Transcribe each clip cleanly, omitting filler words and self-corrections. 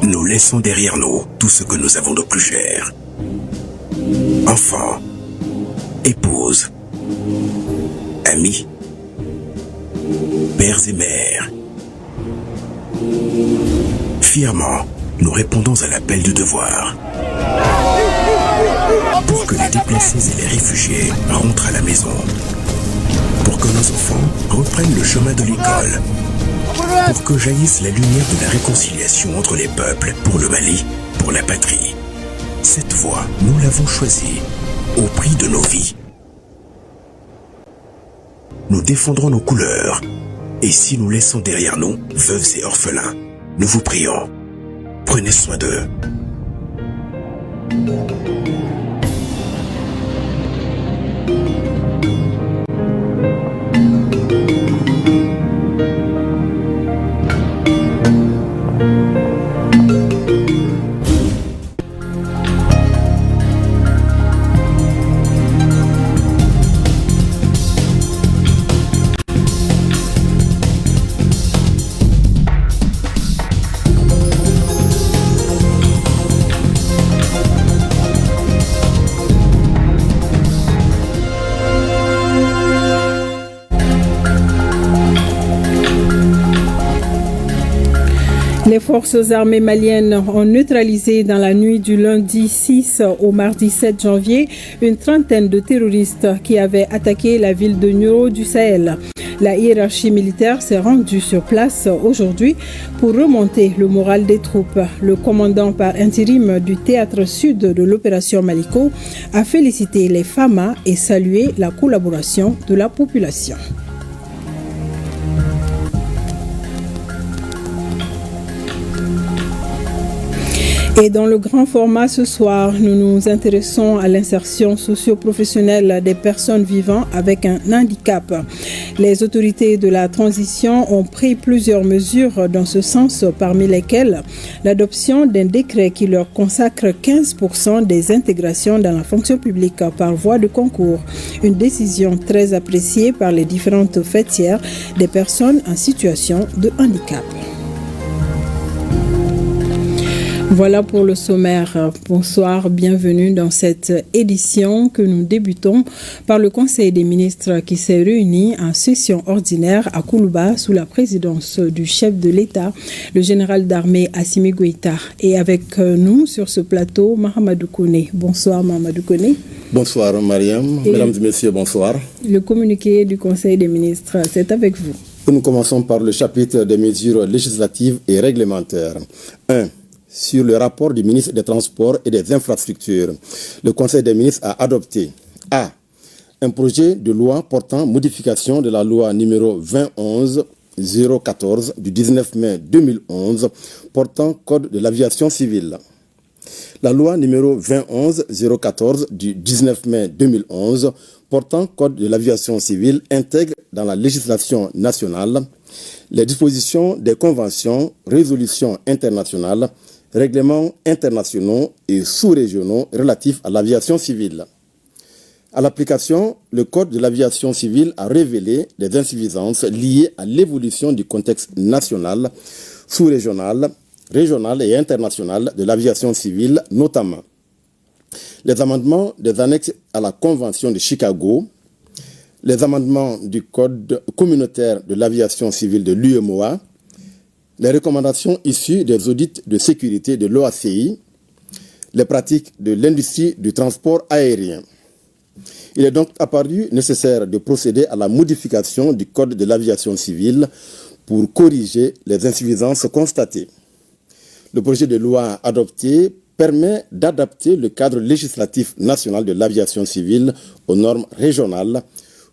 Nous laissons derrière nous tout ce que nous avons de plus cher. Enfants, épouses, amis, pères et mères. Fièrement, nous répondons à l'appel du devoir. Pour que les déplacés et les réfugiés rentrent à la maison. Pour que nos enfants reprennent le chemin de l'école. Pour que jaillisse la lumière de la réconciliation entre les peuples, pour le Mali, pour la patrie. Cette voie, nous l'avons choisie, au prix de nos vies. Nous défendrons nos couleurs. Et si nous laissons derrière nous veuves et orphelins, nous vous prions, prenez soin d'eux. Les forces armées maliennes ont neutralisé dans la nuit du lundi 6 au mardi 7 janvier une trentaine de terroristes qui avaient attaqué la ville de Nioro du Sahel. La hiérarchie militaire s'est rendue sur place aujourd'hui pour remonter le moral des troupes. Le commandant par intérim du théâtre sud de l'opération Maliko a félicité les FAMA et salué la collaboration de la population. Et dans le grand format ce soir, nous nous intéressons à l'insertion socio-professionnelle des personnes vivant avec un handicap. Les autorités de la transition ont pris plusieurs mesures dans ce sens, parmi lesquelles l'adoption d'un décret qui leur consacre 15% des intégrations dans la fonction publique par voie de concours. Une décision très appréciée par les différentes fêtières des personnes en situation de handicap. Voilà pour le sommaire. Bonsoir, bienvenue dans cette édition que nous débutons par le Conseil des ministres qui s'est réuni en session ordinaire à Koulouba sous la présidence du chef de l'État, le général d'armée Assimi Goïta. Et avec nous sur ce plateau, Mahamadou Kone. Bonsoir Mahamadou Kone. Bonsoir Mariam, mesdames et messieurs, bonsoir. Le communiqué du Conseil des ministres, c'est avec vous. Nous commençons par le chapitre des mesures législatives et réglementaires. 1. Sur le rapport du ministre des Transports et des Infrastructures, le Conseil des ministres a adopté A. Un projet de loi portant modification de la loi numéro 2011-014 du 19 mai 2011 portant Code de l'aviation civile. La loi numéro 2011-014 du 19 mai 2011 portant Code de l'aviation civile intègre dans la législation nationale les dispositions des conventions, résolutions internationales, règlements internationaux et sous-régionaux relatifs à l'aviation civile. À l'application, le Code de l'aviation civile a révélé des insuffisances liées à l'évolution du contexte national, sous-régional, régional et international de l'aviation civile, notamment les amendements des annexes à la Convention de Chicago, les amendements du Code communautaire de l'aviation civile de l'UEMOA, les recommandations issues des audits de sécurité de l'OACI, les pratiques de l'industrie du transport aérien. Il est donc apparu nécessaire de procéder à la modification du Code de l'aviation civile pour corriger les insuffisances constatées. Le projet de loi adopté permet d'adapter le cadre législatif national de l'aviation civile aux normes régionales,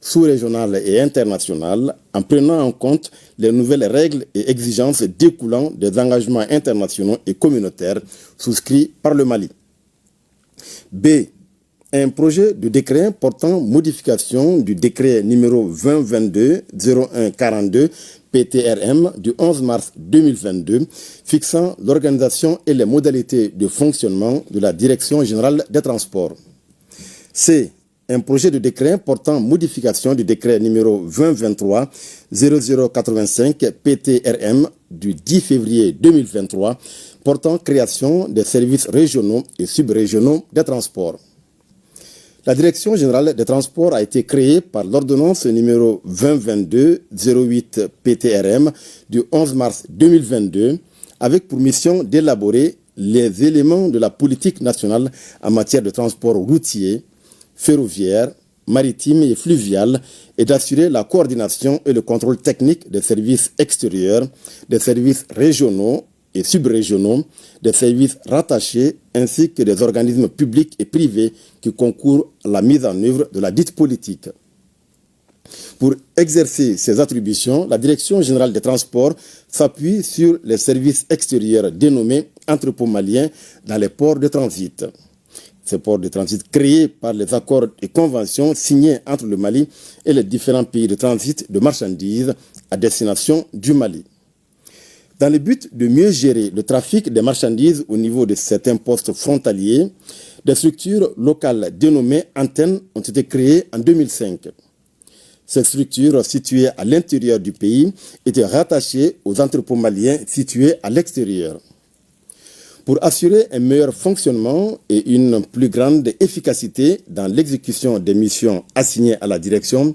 sous-régionales et internationales, en prenant en compte les nouvelles règles et exigences découlant des engagements internationaux et communautaires souscrits par le Mali. B. Un projet de décret portant modification du décret numéro 2022-0142 PTRM du 11 mars 2022 fixant l'organisation et les modalités de fonctionnement de la Direction générale des transports. C. un projet de décret portant modification du décret numéro 2023-0085 PTRM du 10 février 2023 portant création des services régionaux et subrégionaux des transports. La Direction générale des transports a été créée par l'ordonnance numéro 2022-08 PTRM du 11 mars 2022 avec pour mission d'élaborer les éléments de la politique nationale en matière de transport routier, ferroviaire, maritime et fluvial et d'assurer la coordination et le contrôle technique des services extérieurs, des services régionaux et subrégionaux, des services rattachés ainsi que des organismes publics et privés qui concourent à la mise en œuvre de la dite politique. Pour exercer ces attributions, la Direction générale des transports s'appuie sur les services extérieurs dénommés entrepôts maliens dans les ports de transit. Ces ports de transit créés par les accords et conventions signés entre le Mali et les différents pays de transit de marchandises à destination du Mali. Dans le but de mieux gérer le trafic des marchandises au niveau de certains postes frontaliers, des structures locales dénommées antennes ont été créées en 2005. Ces structures situées à l'intérieur du pays étaient rattachées aux entrepôts maliens situés à l'extérieur. Pour assurer un meilleur fonctionnement et une plus grande efficacité dans l'exécution des missions assignées à la direction,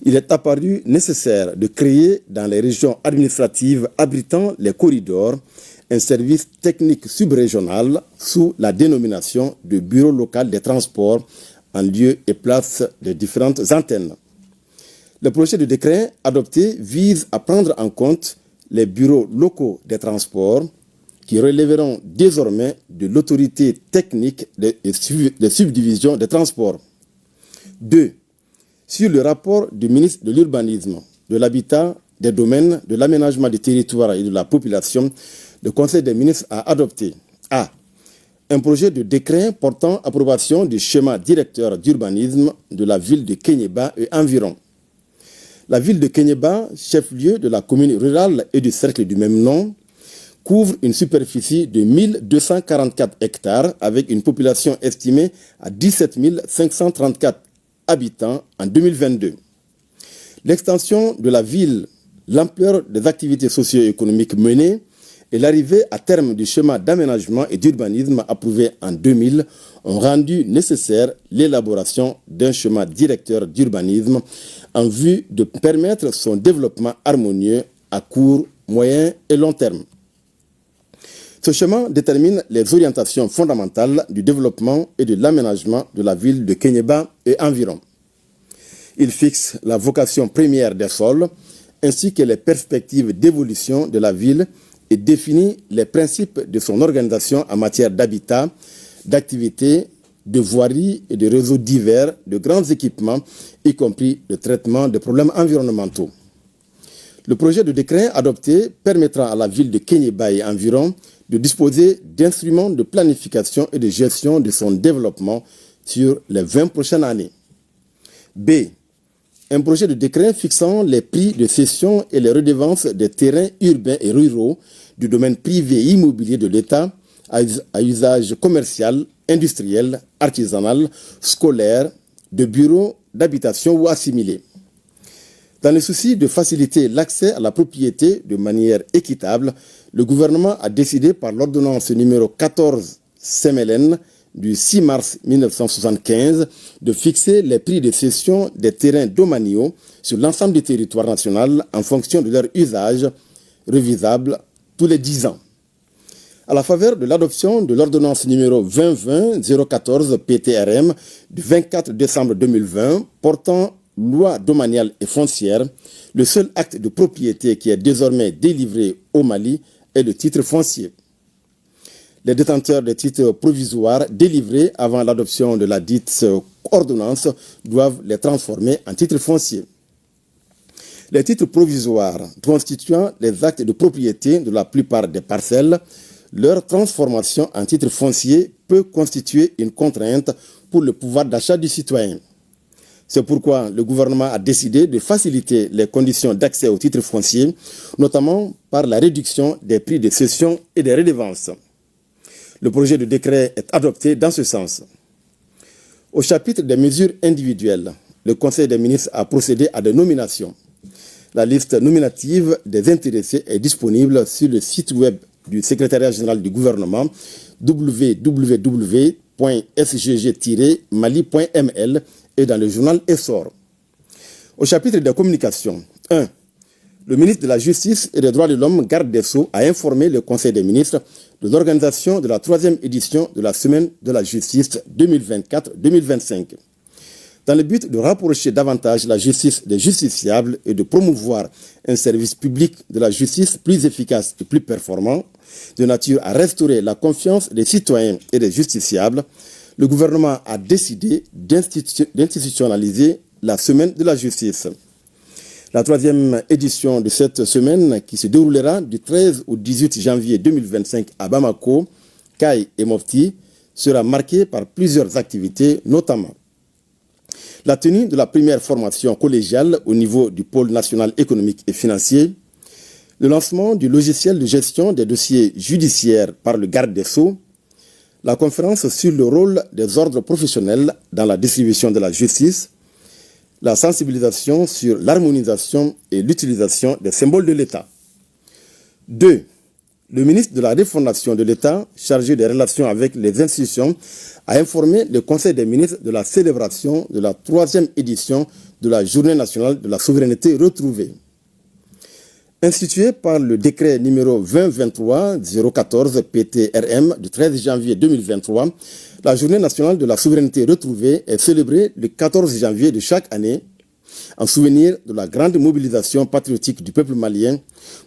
il est apparu nécessaire de créer dans les régions administratives abritant les corridors un service technique subrégional sous la dénomination de Bureau local des transports en lieu et place des différentes antennes. Le projet de décret adopté vise à prendre en compte les bureaux locaux des transports qui relèveront désormais de l'autorité technique des subdivisions des transports. 2. Sur le rapport du ministre de l'Urbanisme, de l'Habitat, des Domaines, de l'Aménagement du territoire et de la population, le Conseil des ministres a adopté A. Un projet de décret portant approbation du schéma directeur d'urbanisme de la ville de Kéniéba et environ. La ville de Kéniéba, chef-lieu de la commune rurale et du cercle du même nom, couvre une superficie de 1244 hectares avec une population estimée à 17 534 habitants en 2022. L'extension de la ville, l'ampleur des activités socio-économiques menées et l'arrivée à terme du schéma d'aménagement et d'urbanisme approuvé en 2000 ont rendu nécessaire l'élaboration d'un schéma directeur d'urbanisme en vue de permettre son développement harmonieux à court, moyen et long terme. Ce schéma détermine les orientations fondamentales du développement et de l'aménagement de la ville de Kéniéba et environ. Il fixe la vocation première des sols ainsi que les perspectives d'évolution de la ville et définit les principes de son organisation en matière d'habitat, d'activités, de voiries et de réseaux divers de grands équipements, y compris le traitement des problèmes environnementaux. Le projet de décret adopté permettra à la ville de Kéniéba et environ de disposer d'instruments de planification et de gestion de son développement sur les 20 prochaines années. B. Un projet de décret fixant les prix de cession et les redevances des terrains urbains et ruraux du domaine privé et immobilier de l'État à usage commercial, industriel, artisanal, scolaire, de bureaux, d'habitation ou assimilés. Dans le souci de faciliter l'accès à la propriété de manière équitable, le gouvernement a décidé par l'ordonnance numéro 14 CMLN du 6 mars 1975 de fixer les prix de cession des terrains domaniaux sur l'ensemble du territoire national en fonction de leur usage, révisable tous les 10 ans. À la faveur de l'adoption de l'ordonnance numéro 2020-014 PTRM du 24 décembre 2020 portant loi domaniale et foncière, le seul acte de propriété qui est désormais délivré au Mali est le titre foncier. Les détenteurs des titres provisoires délivrés avant l'adoption de la dite ordonnance doivent les transformer en titres fonciers. Les titres provisoires constituant les actes de propriété de la plupart des parcelles, leur transformation en titre foncier peut constituer une contrainte pour le pouvoir d'achat du citoyen. C'est pourquoi le gouvernement a décidé de faciliter les conditions d'accès aux titres fonciers, notamment par la réduction des prix de cession et des redevances. Le projet de décret est adopté dans ce sens. Au chapitre des mesures individuelles, le Conseil des ministres a procédé à des nominations. La liste nominative des intéressés est disponible sur le site web du secrétariat général du gouvernement www.sgg-mali.ml et dans le journal Essor. Au chapitre des communications, 1. Le ministre de la Justice et des Droits de l'Homme, garde des Sceaux, a informé le Conseil des ministres de l'organisation de la 3e édition de la Semaine de la Justice 2024-2025. Dans le but de rapprocher davantage la justice des justiciables et de promouvoir un service public de la justice plus efficace et plus performant, de nature à restaurer la confiance des citoyens et des justiciables, le gouvernement a décidé d'institutionnaliser la Semaine de la Justice. La 3e édition de cette semaine, qui se déroulera du 13 au 18 janvier 2025 à Bamako, Kay et Mopti, sera marquée par plusieurs activités, notamment la tenue de la première formation collégiale au niveau du pôle national économique et financier, le lancement du logiciel de gestion des dossiers judiciaires par le garde des Sceaux, la conférence sur le rôle des ordres professionnels dans la distribution de la justice, la sensibilisation sur l'harmonisation et l'utilisation des symboles de l'État. 2. Le ministre de la Refondation de l'État, chargé des relations avec les institutions, a informé le Conseil des ministres de la célébration de la 3e édition de la Journée nationale de la souveraineté retrouvée. Instituée par le décret numéro 2023-014 PTRM du 13 janvier 2023, la Journée nationale de la souveraineté retrouvée est célébrée le 14 janvier de chaque année en souvenir de la grande mobilisation patriotique du peuple malien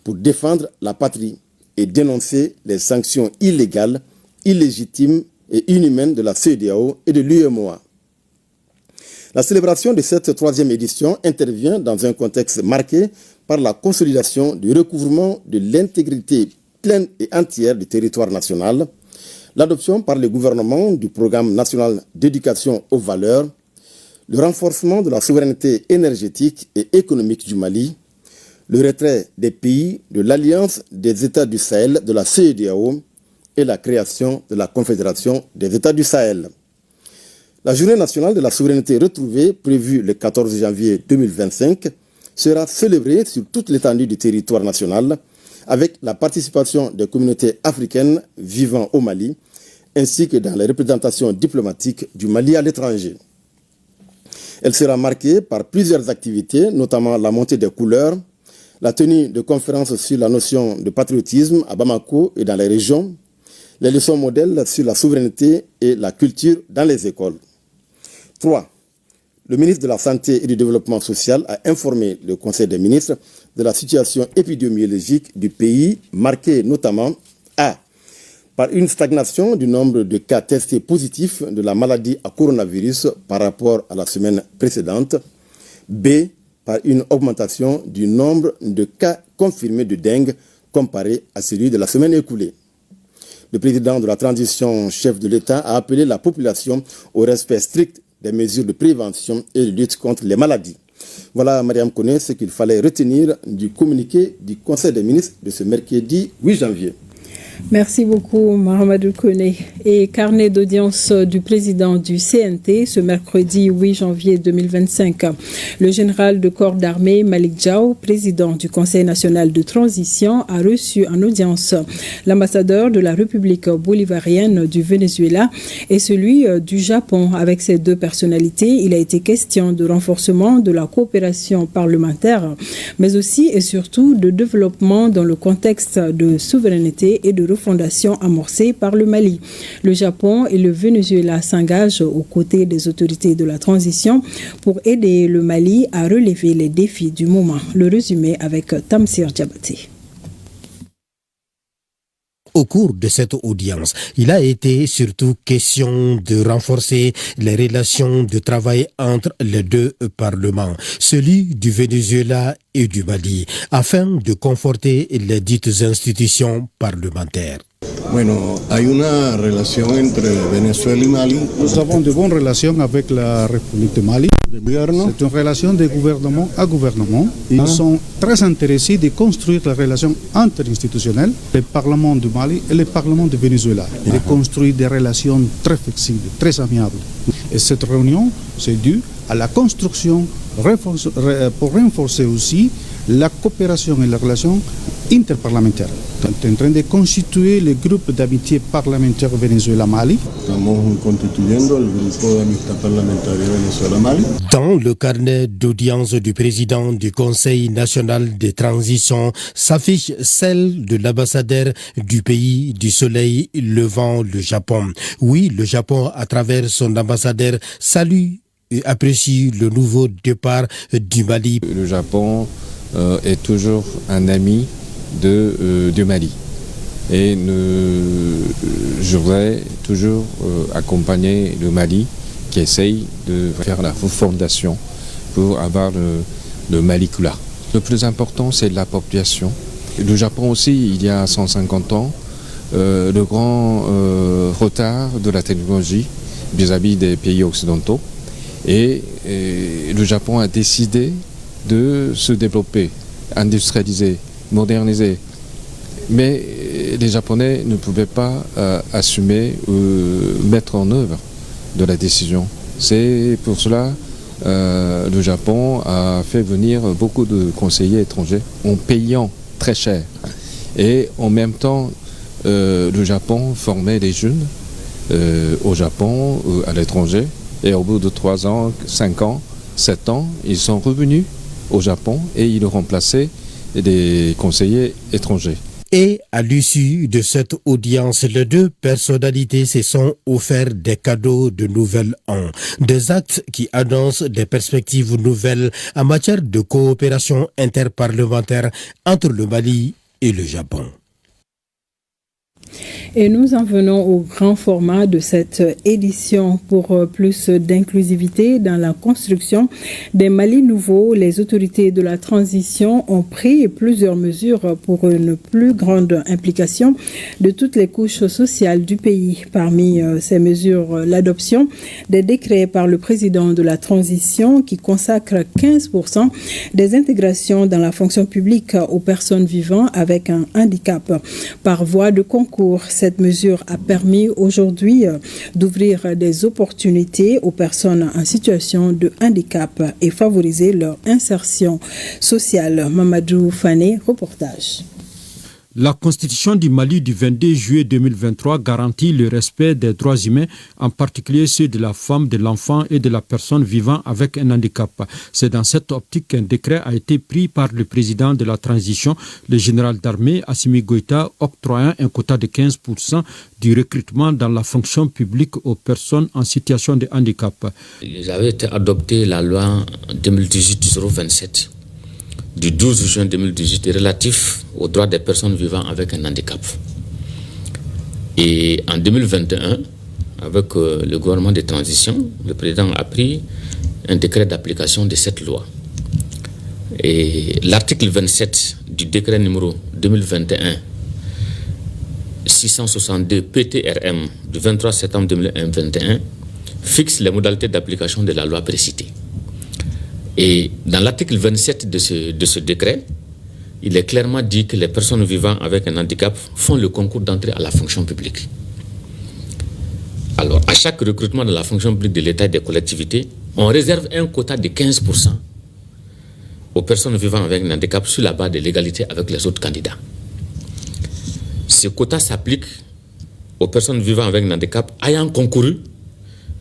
pour défendre la patrie et dénoncer les sanctions illégales, illégitimes et inhumaines de la CEDEAO et de l'UEMOA. La célébration de cette 3e édition intervient dans un contexte marqué par la consolidation du recouvrement de l'intégrité pleine et entière du territoire national, l'adoption par le gouvernement du programme national d'éducation aux valeurs, le renforcement de la souveraineté énergétique et économique du Mali, le retrait des pays de l'Alliance des États du Sahel de la CEDEAO et la création de la Confédération des États du Sahel. La Journée nationale de la souveraineté retrouvée, prévue le 14 janvier 2025, sera célébrée sur toute l'étendue du territoire national avec la participation des communautés africaines vivant au Mali, ainsi que dans les représentations diplomatiques du Mali à l'étranger. Elle sera marquée par plusieurs activités, notamment la montée des couleurs, la tenue de conférences sur la notion de patriotisme à Bamako et dans les régions, les leçons modèles sur la souveraineté et la culture dans les écoles. 3. Le ministre de la Santé et du Développement social a informé le Conseil des ministres de la situation épidémiologique du pays, marquée notamment A. par une stagnation du nombre de cas testés positifs de la maladie à coronavirus par rapport à la semaine précédente, B. par une augmentation du nombre de cas confirmés de dengue comparé à celui de la semaine écoulée. Le président de la transition, chef de l'État, a appelé la population au respect strict des mesures de prévention et de lutte contre les maladies. Voilà, Mariam Koné, ce qu'il fallait retenir du communiqué du Conseil des ministres de ce mercredi 8 janvier. Merci beaucoup, Mahamadou Koné. Et carnet d'audience du président du CNT ce mercredi 8 janvier 2025. Le général de corps d'armée Malik Diaw, président du Conseil national de transition, a reçu en audience l'ambassadeur de la République bolivarienne du Venezuela et celui du Japon. Avec ces deux personnalités, il a été question de renforcement de la coopération parlementaire, mais aussi et surtout de développement dans le contexte de souveraineté et de refondation amorcée par le Mali. Le Japon et le Venezuela s'engagent aux côtés des autorités de la transition pour aider le Mali à relever les défis du moment. Le résumé avec Tamsir Djabati. Au cours de cette audience, il a été surtout question de renforcer les relations de travail entre les deux parlements, celui du Venezuela et du Mali, afin de conforter les dites institutions parlementaires. Bueno, hay una relación entre Venezuela y Mali. Nous avons de bonnes relations avec la République de Mali. C'est une relation de gouvernement à gouvernement. Ils sont très intéressés de construire la relation interinstitutionnelle, le Parlement du Mali et le Parlement du Venezuela, de construire des relations très flexibles, très amiables. Et cette réunion, c'est dû à la construction pour renforcer aussi la coopération et la relation interparlementaire. On est en train de constituer le groupe d'amitié parlementaire Venezuela-Mali. Dans le carnet d'audience du président du Conseil national de transition s'affiche celle de l'ambassadeur du pays du soleil levant, le Japon. Oui, le Japon, à travers son ambassadeur, salue et apprécie le nouveau départ du Mali. Le Japon est toujours un ami du Mali. Et je voudrais toujours accompagner le Mali qui essaye de faire la refondation pour avoir le Mali couleur. Le plus important, c'est la population. Le Japon aussi, il y a 150 ans, le grand retard de la technologie vis-à-vis des pays occidentaux. Et le Japon a décidé de se développer, industrialiser, moderniser. Mais les Japonais ne pouvaient pas assumer ou mettre en œuvre de la décision. C'est pour cela le Japon a fait venir beaucoup de conseillers étrangers en payant très cher. Et en même temps, le Japon formait des jeunes au Japon ou à l'étranger. Et au bout de 3 ans, 5 ans, 7 ans, ils sont revenus au Japon et ils ont remplacé des conseillers étrangers. Et à l'issue de cette audience, les deux personnalités se sont offerts des cadeaux de nouvel an, des actes qui annoncent des perspectives nouvelles en matière de coopération interparlementaire entre le Mali et le Japon. Et nous en venons au grand format de cette édition. Pour plus d'inclusivité dans la construction des Mali nouveaux, les autorités de la transition ont pris plusieurs mesures pour une plus grande implication de toutes les couches sociales du pays. Parmi ces mesures, l'adoption des décrets par le président de la transition qui consacre 15% des intégrations dans la fonction publique aux personnes vivant avec un handicap par voie de concours. Cette mesure a permis aujourd'hui d'ouvrir des opportunités aux personnes en situation de handicap et favoriser leur insertion sociale. Mamadou Fane, reportage. La Constitution du Mali du 22 juillet 2023 garantit le respect des droits humains, en particulier ceux de la femme, de l'enfant et de la personne vivant avec un handicap. C'est dans cette optique qu'un décret a été pris par le président de la transition, le général d'armée Assimi Goïta, octroyant un quota de 15% du recrutement dans la fonction publique aux personnes en situation de handicap. Il avait été adopté la loi 2018-027 du 12 juin 2018 relatif aux droits des personnes vivant avec un handicap. Et en 2021, avec le gouvernement de transition, le président a pris un décret d'application de cette loi. Et l'article 27 du décret numéro 2021-662 PTRM du 23 septembre 2021 fixe les modalités d'application de la loi précitée. Et dans l'article 27 de ce décret, il est clairement dit que les personnes vivant avec un handicap font le concours d'entrée à la fonction publique. Alors, à chaque recrutement de la fonction publique de l'État et des collectivités, on réserve un quota de 15% aux personnes vivant avec un handicap sur la base de l'égalité avec les autres candidats. Ce quota s'applique aux personnes vivant avec un handicap ayant concouru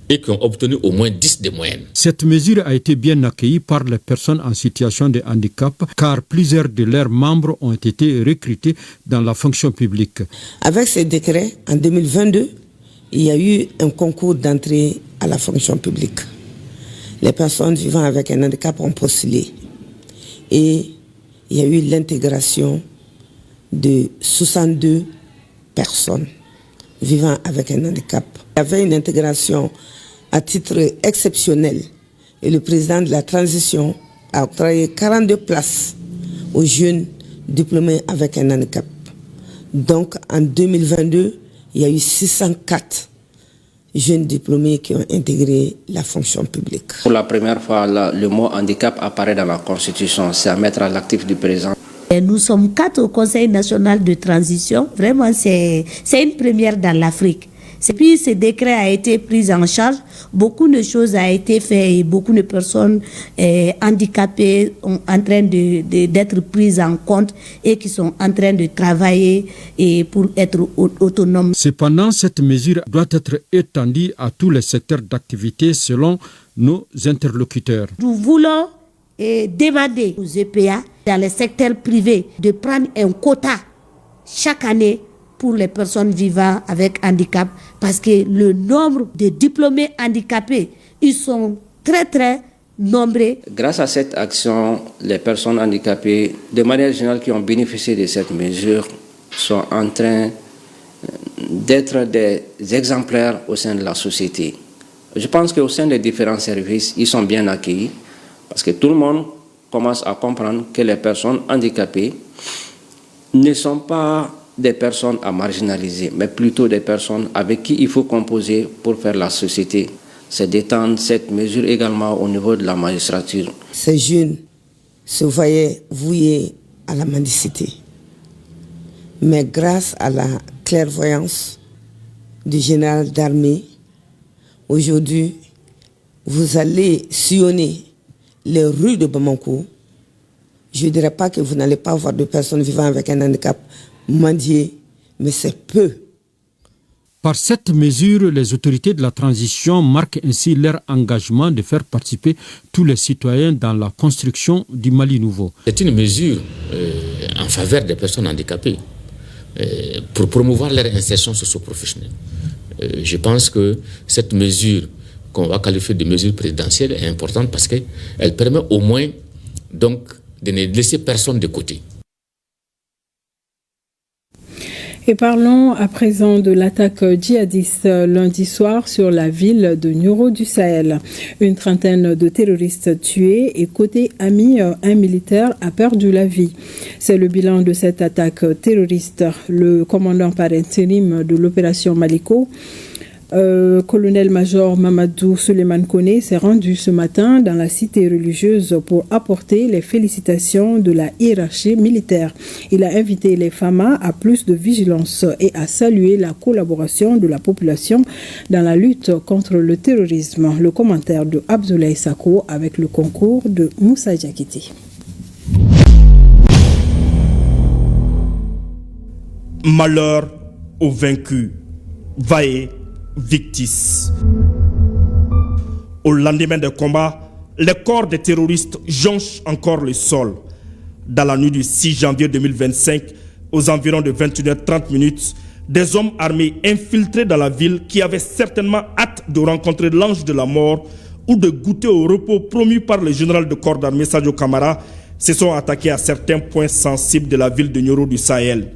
et qui ont obtenu au moins 10 de moyenne. Cette mesure a été bien accueillie par les personnes en situation de handicap car plusieurs de leurs membres ont été recrutés dans la fonction publique. Avec ce décret, en 2022, il y a eu un concours d'entrée à la fonction publique. Les personnes vivant avec un handicap ont postulé et il y a eu l'intégration de 62 personnes vivant avec un handicap. Il y avait une intégration à titre exceptionnel et le président de la transition a octroyé 42 places aux jeunes diplômés avec un handicap. Donc en 2022, il y a eu 604 jeunes diplômés qui ont intégré la fonction publique. Pour la première fois, le mot handicap apparaît dans la Constitution. C'est à mettre à l'actif du président. Nous sommes 4 au Conseil national de transition. Vraiment, c'est une première dans l'Afrique. Puis ce décret a été pris en charge. Beaucoup de choses ont été faites et beaucoup de personnes handicapées sont en train d'être prises en compte et qui sont en train de travailler et pour être autonomes. Cependant, cette mesure doit être étendue à tous les secteurs d'activité selon nos interlocuteurs. Nous voulons demander aux EPA dans le secteur privé de prendre un quota chaque année pour les personnes vivant avec handicap parce que le nombre de diplômés handicapés, ils sont très très nombreux. Grâce à cette action, les personnes handicapées, de manière générale, qui ont bénéficié de cette mesure, sont en train d'être des exemplaires au sein de la société. Je pense qu'au sein des différents services, ils sont bien accueillis parce que tout le monde commence à comprendre que les personnes handicapées ne sont pas des personnes à marginaliser, mais plutôt des personnes avec qui il faut composer pour faire la société. C'est d'étendre cette mesure également au niveau de la magistrature. Ces jeunes se voyaient voués à la mendicité. Mais grâce à la clairvoyance du général d'armée, aujourd'hui, vous allez sillonner les rues de Bamako. Je ne dirais pas que vous n'allez pas voir de personnes vivant avec un handicap mendier, mais c'est peu. Par cette mesure, les autorités de la transition marquent ainsi leur engagement de faire participer tous les citoyens dans la construction du Mali nouveau. C'est une mesure en faveur des personnes handicapées pour promouvoir leur insertion socio-professionnelle. Je pense que cette mesure qu'on va qualifier de mesure présidentielle est importante parce qu'elle permet au moins donc, de ne laisser personne de côté. Et parlons à présent de l'attaque djihadiste lundi soir sur la ville de Nioro du Sahel. Une trentaine de terroristes tués et côté ami, un militaire a perdu la vie. C'est le bilan de cette attaque terroriste. Le commandant par intérim de l'opération Maliko, colonel-major Mamadou Suleiman Kone s'est rendu ce matin dans la cité religieuse pour apporter les félicitations de la hiérarchie militaire. Il a invité les FAMA à plus de vigilance et à saluer la collaboration de la population dans la lutte contre le terrorisme. Le commentaire de Abdoulaye Sako avec le concours de Moussa Diakité. Malheur aux vaincus, vaillez Victis. Au lendemain des combats, les corps des terroristes jonchent encore le sol. Dans la nuit du 6 janvier 2025, aux environs de 21h30, des hommes armés infiltrés dans la ville qui avaient certainement hâte de rencontrer l'ange de la mort ou de goûter au repos promu par le général de corps d'armée Sadio Kamara se sont attaqués à certains points sensibles de la ville de Nioro du Sahel.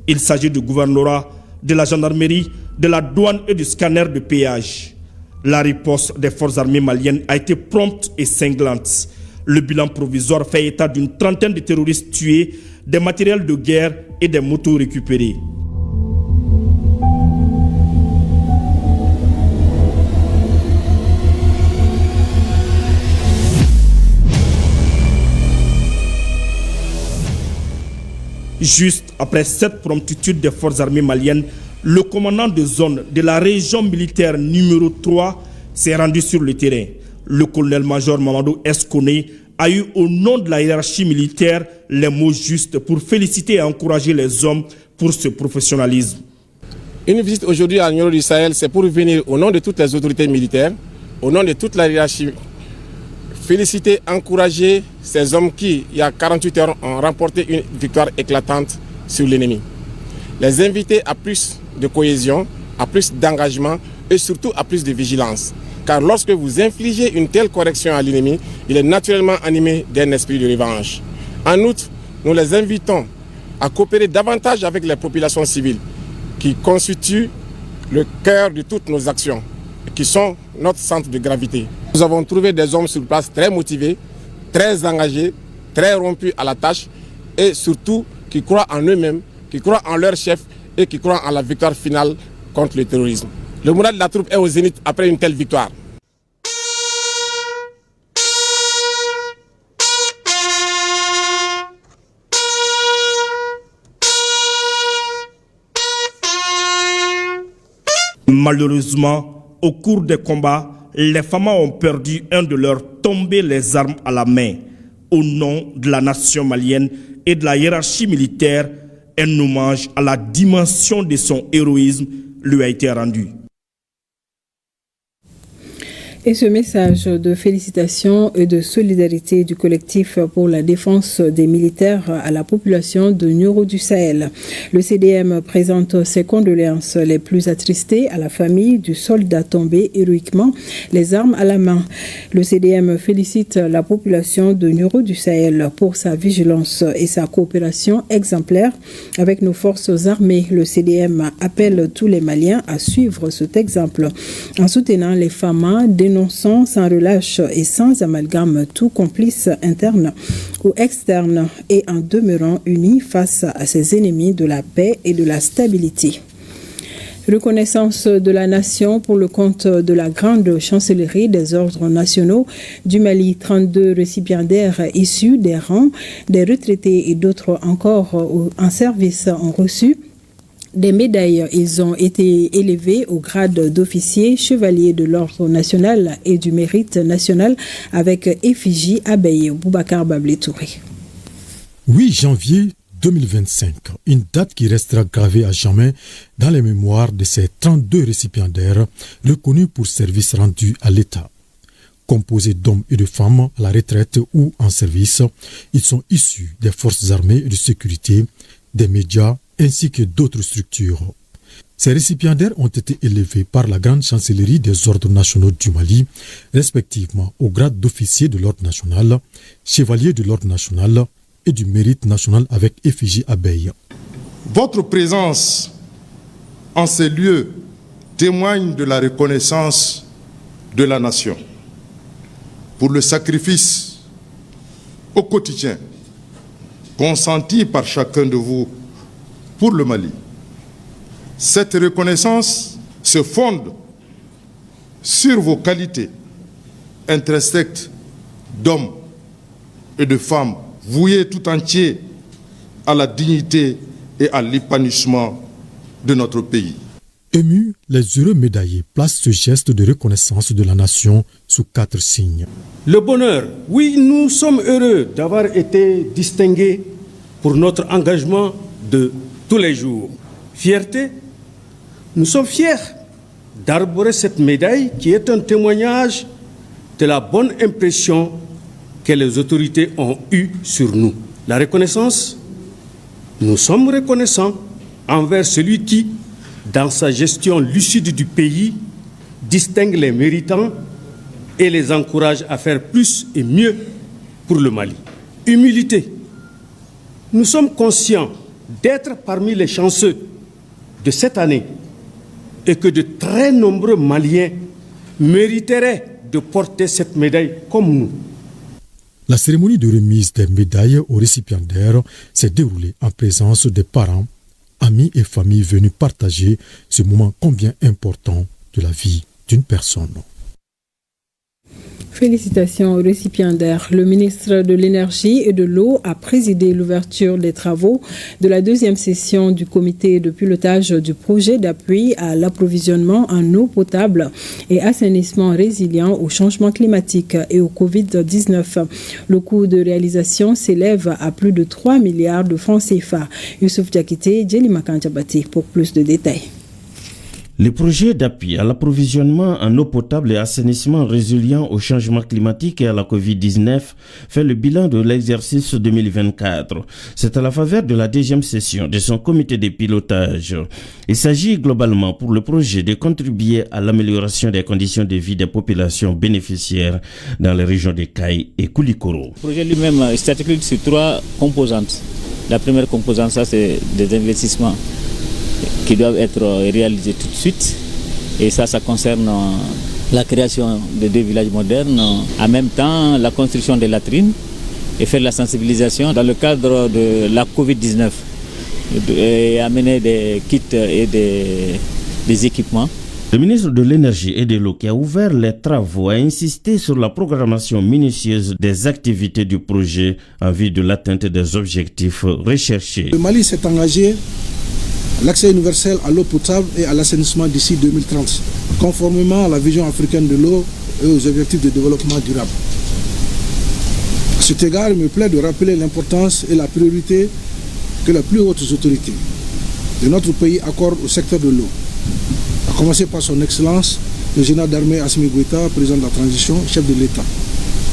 Il s'agit du gouvernorat, de la gendarmerie, de la douane et du scanner de péage. La riposte des forces armées maliennes a été prompte et cinglante. Le bilan provisoire fait état d'une trentaine de terroristes tués, des matériels de guerre et des motos récupérés. Juste après cette promptitude des forces armées maliennes, le commandant de zone de la région militaire numéro 3 s'est rendu sur le terrain. Le colonel-major Mamadou Kone a eu au nom de la hiérarchie militaire les mots justes pour féliciter et encourager les hommes pour ce professionnalisme. Une visite aujourd'hui à Nioro du Sahel, c'est pour venir au nom de toutes les autorités militaires, au nom de toute la hiérarchie, féliciter, encourager ces hommes qui, il y a 48 heures, ont remporté une victoire éclatante sur l'ennemi. Les inviter à plus de cohésion, à plus d'engagement et surtout à plus de vigilance. Car lorsque vous infligez une telle correction à l'ennemi, il est naturellement animé d'un esprit de revanche. En outre, nous les invitons à coopérer davantage avec les populations civiles qui constituent le cœur de toutes nos actions, qui sont notre centre de gravité. Nous avons trouvé des hommes sur place très motivés, très engagés, très rompus à la tâche et surtout qui croient en eux-mêmes, qui croient en leur chef et qui croient en la victoire finale contre le terrorisme. Le moral de la troupe est au zénith après une telle victoire. Malheureusement, au cours des combats, les femmes ont perdu un de leurs, tombé les armes à la main. Au nom de la nation malienne et de la hiérarchie militaire, un hommage à la dimension de son héroïsme lui a été rendu. Et ce message de félicitations et de solidarité du collectif pour la défense des militaires à la population de Nioro du Sahel. Le CDM présente ses condoléances les plus attristées à la famille du soldat tombé héroïquement, les armes à la main. Le CDM félicite la population de Nioro du Sahel pour sa vigilance et sa coopération exemplaire avec nos forces armées. Le CDM appelle tous les Maliens à suivre cet exemple en soutenant les FAMA, dénonçant sans relâche et sans amalgame tout complice interne ou externe et en demeurant unis face à ses ennemis de la paix et de la stabilité. Reconnaissance de la nation pour le compte de la grande chancellerie des ordres nationaux du Mali. 32 récipiendaires issus des rangs des retraités et d'autres encore en service ont reçu des médailles. Ils ont été élevés au grade d'officier, chevalier de l'ordre national et du mérite national avec effigie Abaye Boubacar Bablé Touré. 8 janvier 2025, une date qui restera gravée à jamais dans les mémoires de ces 32 récipiendaires reconnus pour services rendus à l'État. Composés d'hommes et de femmes à la retraite ou en service, ils sont issus des forces armées et de sécurité, des médias, ainsi que d'autres structures. Ces récipiendaires ont été élevés par la grande chancellerie des ordres nationaux du Mali, respectivement au grade d'officier de l'ordre national, chevalier de l'ordre national et du mérite national avec effigie Abaye. Votre présence en ces lieux témoigne de la reconnaissance de la nation pour le sacrifice au quotidien consenti par chacun de vous pour le Mali. Cette reconnaissance se fonde sur vos qualités intrinsèques d'hommes et de femmes voués tout entier à la dignité et à l'épanouissement de notre pays. Émus, les heureux médaillés placent ce geste de reconnaissance de la nation sous 4 signes. Le bonheur. Oui, nous sommes heureux d'avoir été distingués pour notre engagement de tous les jours. Fierté, nous sommes fiers d'arborer cette médaille qui est un témoignage de la bonne impression que les autorités ont eue sur nous. La reconnaissance, nous sommes reconnaissants envers celui qui, dans sa gestion lucide du pays, distingue les méritants et les encourage à faire plus et mieux pour le Mali. Humilité, nous sommes conscients d'être parmi les chanceux de cette année et que de très nombreux Maliens mériteraient de porter cette médaille comme nous. La cérémonie de remise des médailles aux récipiendaires s'est déroulée en présence des parents, amis et familles venus partager ce moment combien important de la vie d'une personne. Félicitations aux récipiendaires. Le ministre de l'Énergie et de l'Eau a présidé l'ouverture des travaux de la 2e session du comité de pilotage du projet d'appui à l'approvisionnement en eau potable et assainissement résilient au changement climatique et au Covid-19. Le coût de réalisation s'élève à plus de 3 milliards de francs CFA. Youssouf Diakité, Djeli Makanjabati pour plus de détails. Le projet d'appui à l'approvisionnement en eau potable et assainissement résilient au changement climatique et à la Covid-19 fait le bilan de l'exercice 2024. C'est à la faveur de la 2e session de son comité de pilotage. Il s'agit globalement pour le projet de contribuer à l'amélioration des conditions de vie des populations bénéficiaires dans les régions de Kaï et Koulikoro. Le projet lui-même s'articule sur 3 composantes. La première composante, ça, c'est des investissements qui doivent être réalisés tout de suite. Et ça concerne la création de 2 villages modernes, en même temps la construction des latrines et faire la sensibilisation dans le cadre de la Covid-19 et amener des kits et des équipements. Le ministre de l'Énergie et de l'Eau qui a ouvert les travaux a insisté sur la programmation minutieuse des activités du projet en vue de l'atteinte des objectifs recherchés. Le Mali s'est engagé à l'accès universel à l'eau potable et à l'assainissement d'ici 2030, conformément à la vision africaine de l'eau et aux objectifs de développement durable. À cet égard, il me plaît de rappeler l'importance et la priorité que les plus hautes autorités de notre pays accordent au secteur de l'eau, à commencer par son Excellence, le général d'armée Assimi Goïta, président de la transition, chef de l'État,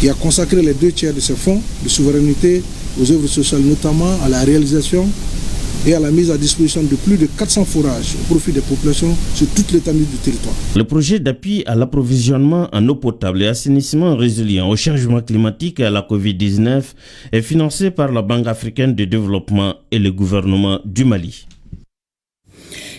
qui a consacré les 2/3 de ses fonds de souveraineté aux œuvres sociales, notamment à la réalisation et à la mise à disposition de plus de 400 forages au profit des populations sur toute l'étendue du territoire. Le projet d'appui à l'approvisionnement en eau potable et assainissement résilient au changement climatique et à la Covid-19 est financé par la Banque africaine de développement et le gouvernement du Mali.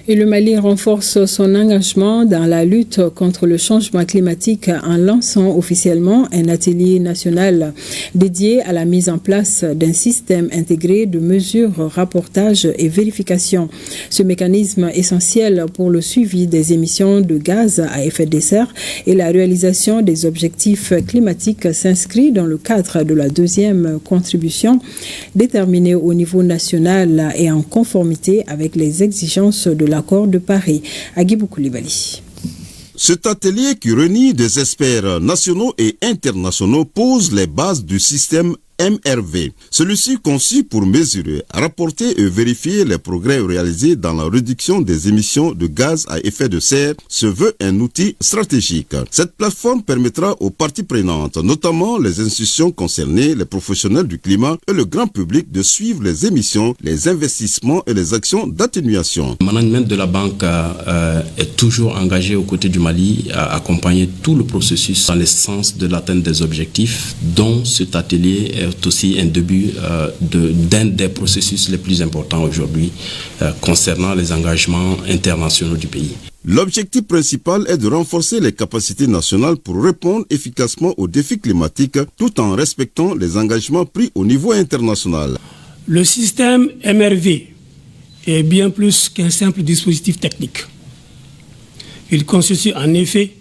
Et le Mali renforce son engagement dans la lutte contre le changement climatique en lançant officiellement un atelier national dédié à la mise en place d'un système intégré de mesures, rapportage et vérification. Ce mécanisme essentiel pour le suivi des émissions de gaz à effet de serre et la réalisation des objectifs climatiques s'inscrit dans le cadre de la deuxième contribution déterminée au niveau national et en conformité avec les exigences de l'accord de Paris. Agibou Koulibaly. Cet atelier qui réunit des experts nationaux et internationaux pose les bases du système MRV. Celui-ci conçu pour mesurer, rapporter et vérifier les progrès réalisés dans la réduction des émissions de gaz à effet de serre se veut un outil stratégique. Cette plateforme permettra aux parties prenantes, notamment les institutions concernées, les professionnels du climat et le grand public de suivre les émissions, les investissements et les actions d'atténuation. Le management de la banque est toujours engagé aux côtés du Mali à accompagner tout le processus dans le sens de l'atteinte des objectifs, dont cet atelier est aussi un début d'un des processus les plus importants aujourd'hui concernant les engagements internationaux du pays. L'objectif principal est de renforcer les capacités nationales pour répondre efficacement aux défis climatiques tout en respectant les engagements pris au niveau international. Le système MRV est bien plus qu'un simple dispositif technique. Il constitue en effet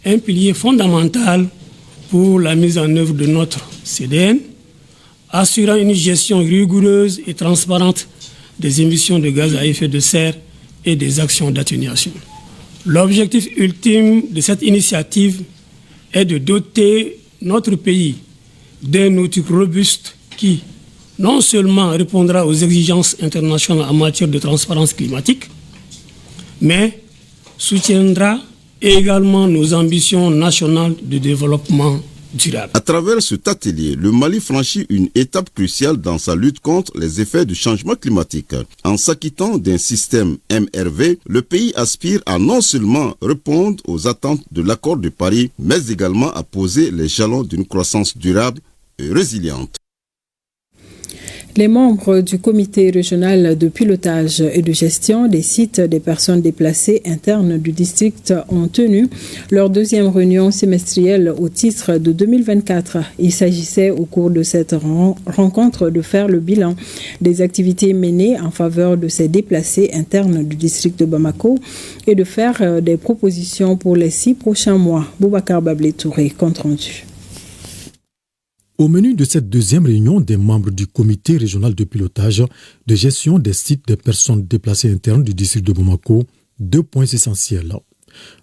un pilier fondamental pour la mise en œuvre de notre CDN, assurant une gestion rigoureuse et transparente des émissions de gaz à effet de serre et des actions d'atténuation. L'objectif ultime de cette initiative est de doter notre pays d'un outil robuste qui non seulement répondra aux exigences internationales en matière de transparence climatique, mais soutiendra également nos ambitions nationales de développement durable. À travers cet atelier, le Mali franchit une étape cruciale dans sa lutte contre les effets du changement climatique. En s'acquittant d'un système MRV, le pays aspire à non seulement répondre aux attentes de l'accord de Paris, mais également à poser les jalons d'une croissance durable et résiliente. Les membres du comité régional de pilotage et de gestion des sites des personnes déplacées internes du district ont tenu leur deuxième réunion semestrielle au titre de 2024. Il s'agissait au cours de cette rencontre de faire le bilan des activités menées en faveur de ces déplacés internes du district de Bamako et de faire des propositions pour les 6 prochains mois. Boubacar Bablé Touré, compte rendu. Au menu de cette deuxième réunion des membres du comité régional de pilotage de gestion des sites des personnes déplacées internes du district de Bamako, 2 points essentiels.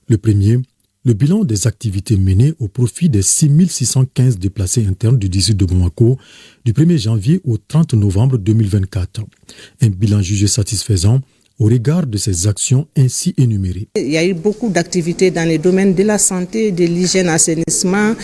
Le premier, le bilan des activités menées au profit des 6615 déplacés internes du district de Bamako du 1er janvier au 30 novembre 2024. Un bilan jugé satisfaisant au regard de ces actions ainsi énumérées. Il y a eu beaucoup d'activités dans les domaines de la santé, de l'hygiène, assainissement,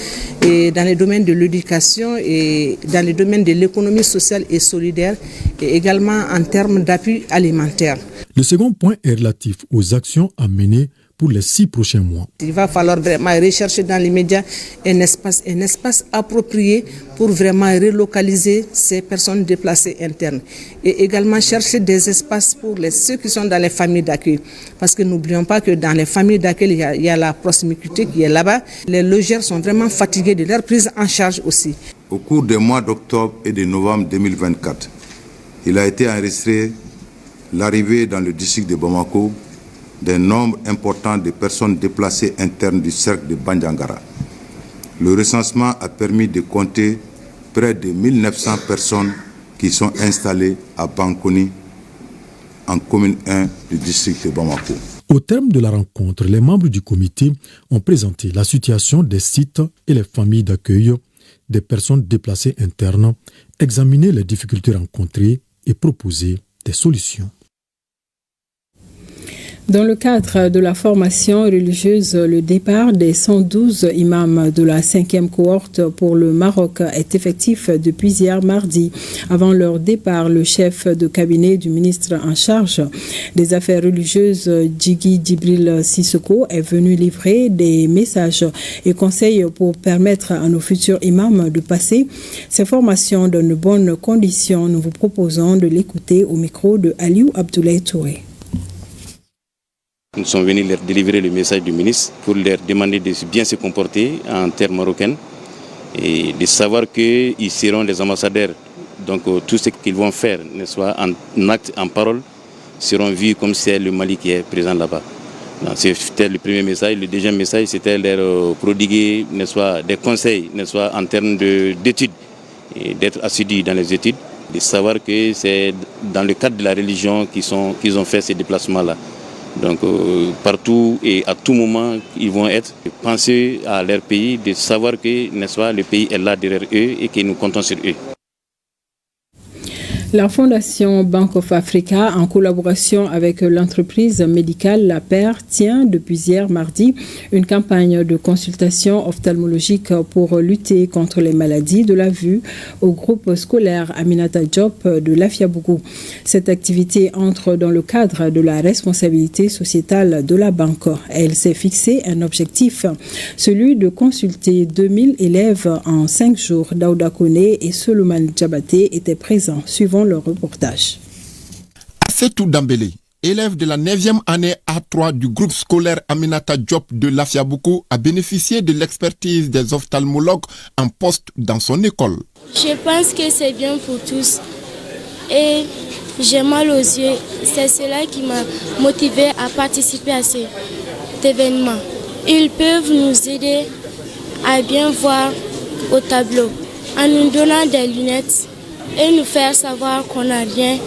et dans les domaines de l'éducation et dans les domaines de l'économie sociale et solidaire, et également en termes d'appui alimentaire. Le second point est relatif aux actions à mener pour les 6 prochains mois. Il va falloir vraiment rechercher dans les médias un espace approprié pour vraiment relocaliser ces personnes déplacées internes. Et également chercher des espaces pour ceux qui sont dans les familles d'accueil. Parce que n'oublions pas que dans les familles d'accueil, il y a la proximité qui est là-bas. Les logeurs sont vraiment fatigués de leur prise en charge aussi. Au cours des mois d'octobre et de novembre 2024, il a été enregistré l'arrivée dans le district de Bamako d'un nombre important de personnes déplacées internes du cercle de Bandiangara. Le recensement a permis de compter près de 1900 personnes qui sont installées à Bankoni, en commune 1 du district de Bamako. Au terme de la rencontre, les membres du comité ont présenté la situation des sites et les familles d'accueil des personnes déplacées internes, examiné les difficultés rencontrées et proposé des solutions. Dans le cadre de la formation religieuse, le départ des 112 imams de la 5e cohorte pour le Maroc est effectif depuis hier mardi. Avant leur départ, le chef de cabinet du ministre en charge des affaires religieuses, Djigui Djibril Sissoko, est venu livrer des messages et conseils pour permettre à nos futurs imams de passer ces formations dans de bonnes conditions. Nous vous proposons de l'écouter au micro de Aliou Abdoulaye Touré. Nous sommes venus leur délivrer le message du ministre pour leur demander de bien se comporter en terre marocaine et de savoir qu'ils seront les ambassadeurs. Donc tout ce qu'ils vont faire, n'est-ce pas, en acte, en parole, seront vus comme c'est le Mali qui est présent là-bas. C'était le premier message. Le deuxième message, c'était leur prodiguer, n'est-ce pas, des conseils, n'est-ce pas, en termes d'études, et d'être assidus dans les études, de savoir que c'est dans le cadre de la religion qu'ils ont fait ces déplacements-là. Donc partout et à tout moment, ils vont être pensés à leur pays, de savoir que, n'est-ce pas, le pays est là derrière eux et que nous comptons sur eux. La Fondation Bank of Africa, en collaboration avec l'entreprise médicale La Paire, tient depuis hier mardi une campagne de consultation ophtalmologique pour lutter contre les maladies de la vue au groupe scolaire Aminata Diop de Lafiabougou. Cette activité entre dans le cadre de la responsabilité sociétale de la banque. Elle s'est fixé un objectif, celui de consulter 2000 élèves en 5 jours. Daouda Kone et Solomon Djabaté étaient présents, suivant le reportage. Assetou Dambélé, élève de la 9e année A3 du groupe scolaire Aminata Diop de Lafiabougou, a bénéficié de l'expertise des ophtalmologues en poste dans son école. Je pense que c'est bien pour tous et j'ai mal aux yeux. C'est cela qui m'a motivé à participer à cet événement. Ils peuvent nous aider à bien voir au tableau en nous donnant des lunettes et nous faire savoir qu'on n'a rien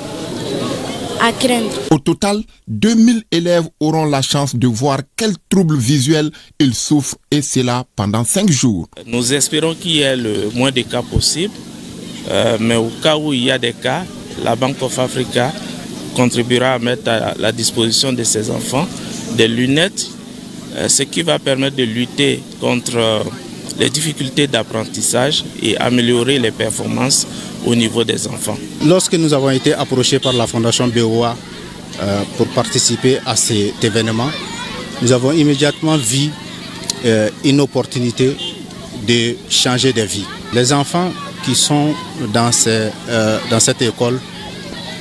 à craindre. Au total, 2000 élèves auront la chance de voir quels troubles visuels ils souffrent, et cela pendant 5 jours. Nous espérons qu'il y ait le moins de cas possible, mais au cas où il y a des cas, la Bank of Africa contribuera à mettre à la disposition de ces enfants des lunettes, ce qui va permettre de lutter contre les difficultés d'apprentissage et améliorer les performances au niveau des enfants. Lorsque nous avons été approchés par la Fondation BOA pour participer à cet événement, nous avons immédiatement vu une opportunité de changer de vie. Les enfants qui sont dans cette école,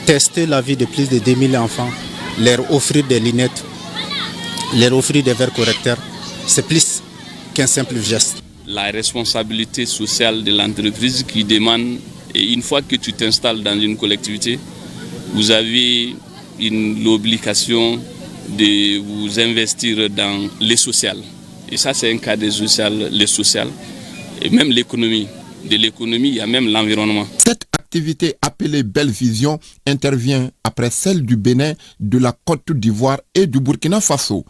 tester la vie de plus de 2000 enfants, leur offrir des lunettes, leur offrir des verres correcteurs, c'est plus qu'un simple geste. La responsabilité sociale de l'entreprise qui demande, et une fois que tu t'installes dans une collectivité, vous avez l'obligation de vous investir dans le social. Et ça, c'est un cas de social, le social, et même l'économie. De l'économie, il y a même l'environnement. Cette activité appelée Belle Vision intervient après celle du Bénin, de la Côte d'Ivoire et du Burkina Faso.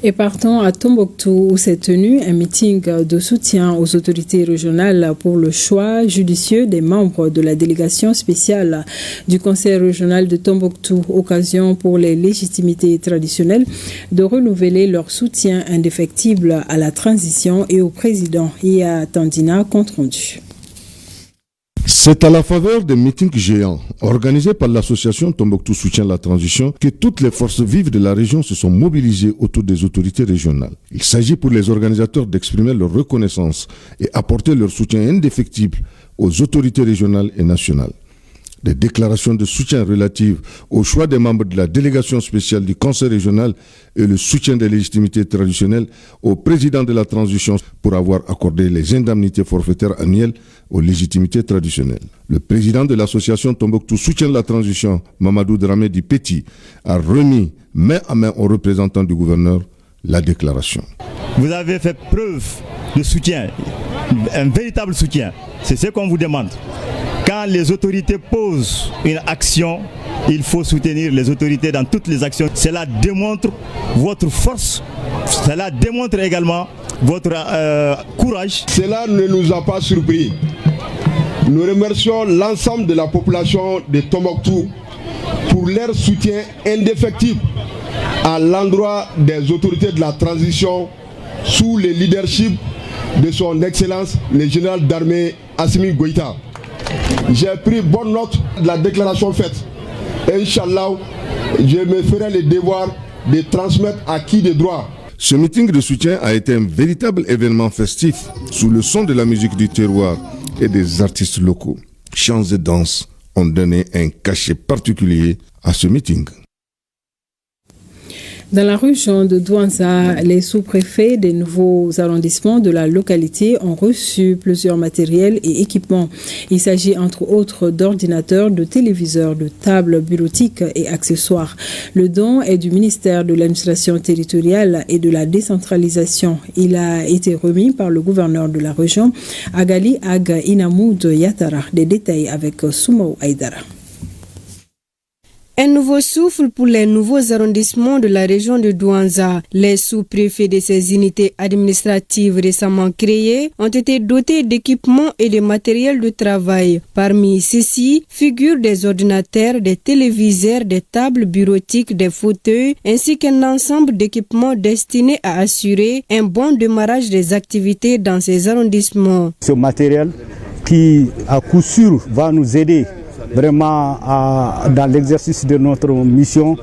Et partons à Tombouctou où s'est tenu un meeting de soutien aux autorités régionales pour le choix judicieux des membres de la délégation spéciale du Conseil régional de Tombouctou. Occasion pour les légitimités traditionnelles de renouveler leur soutien indéfectible à la transition et au président Iya Tandina, compte rendu. C'est à la faveur des meetings géants organisés par l'association Tombouctou Soutient la Transition que toutes les forces vives de la région se sont mobilisées autour des autorités régionales. Il s'agit pour les organisateurs d'exprimer leur reconnaissance et apporter leur soutien indéfectible aux autorités régionales et nationales. Des déclarations de soutien relatives au choix des membres de la délégation spéciale du Conseil régional et le soutien des légitimités traditionnelles au président de la transition pour avoir accordé les indemnités forfaitaires annuelles aux légitimités traditionnelles. Le président de l'association Tombouctou Soutien de la Transition, Mamadou Dramé Di Petit, a remis main à main aux représentants du gouverneur la déclaration. Vous avez fait preuve de soutien, un véritable soutien. C'est ce qu'on vous demande. Quand les autorités posent une action, il faut soutenir les autorités dans toutes les actions. Cela démontre votre force, cela démontre également votre courage. Cela ne nous a pas surpris. Nous remercions l'ensemble de la population de Tombouctou pour leur soutien indéfectible à l'endroit des autorités de la transition sous le leadership de son Excellence le général d'armée Assimi Goïta. J'ai pris bonne note de la déclaration faite. Inch'Allah, je me ferai le devoir de transmettre à qui de droit. Ce meeting de soutien a été un véritable événement festif sous le son de la musique du terroir et des artistes locaux. Chants et danses ont donné un cachet particulier à ce meeting. Dans la région de Douanza, les sous-préfets des nouveaux arrondissements de la localité ont reçu plusieurs matériels et équipements. Il s'agit entre autres d'ordinateurs, de téléviseurs, de tables bureautiques et accessoires. Le don est du ministère de l'administration territoriale et de la décentralisation. Il a été remis par le gouverneur de la région, Agali Ag Inamoud Yatara. Des détails avec Soumou Aïdara. Un nouveau souffle pour les nouveaux arrondissements de la région de Douanza. Les sous-préfets de ces unités administratives récemment créées ont été dotés d'équipements et de matériel de travail. Parmi ceux-ci figurent des ordinateurs, des téléviseurs, des tables bureautiques, des fauteuils, ainsi qu'un ensemble d'équipements destinés à assurer un bon démarrage des activités dans ces arrondissements. Ce matériel qui, à coup sûr, va nous aider vraiment dans l'exercice de notre mission,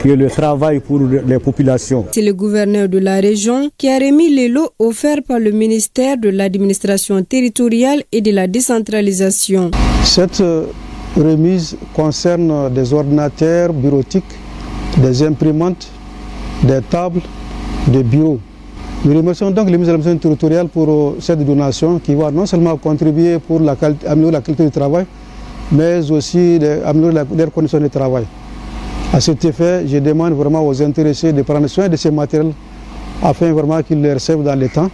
qui est le travail pour les populations. C'est le gouverneur de la région qui a remis les lots offerts par le ministère de l'administration territoriale et de la décentralisation. Cette remise concerne des ordinateurs bureautiques, des imprimantes, des tables, des bureaux. Nous remercions donc le ministère de l'administration territoriale pour cette donation qui va non seulement contribuer pour améliorer la qualité du travail, mais aussi améliorer leurs conditions de travail. À cet effet, je demande vraiment aux intéressés de prendre soin de ces matériels afin vraiment qu'ils les reçoivent dans le temps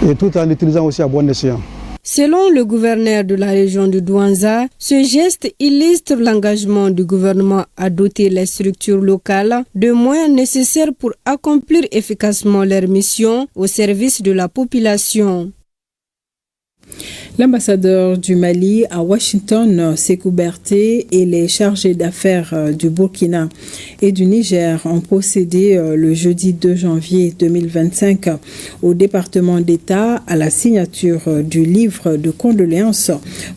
et tout en l'utilisant aussi à bon escient. Selon le gouverneur de la région de Douanza, ce geste illustre l'engagement du gouvernement à doter les structures locales de moyens nécessaires pour accomplir efficacement leur mission au service de la population. L'ambassadeur du Mali à Washington, Sékou Berté, et les chargés d'affaires du Burkina et du Niger ont procédé le jeudi 2 janvier 2025 au département d'État à la signature du livre de condoléances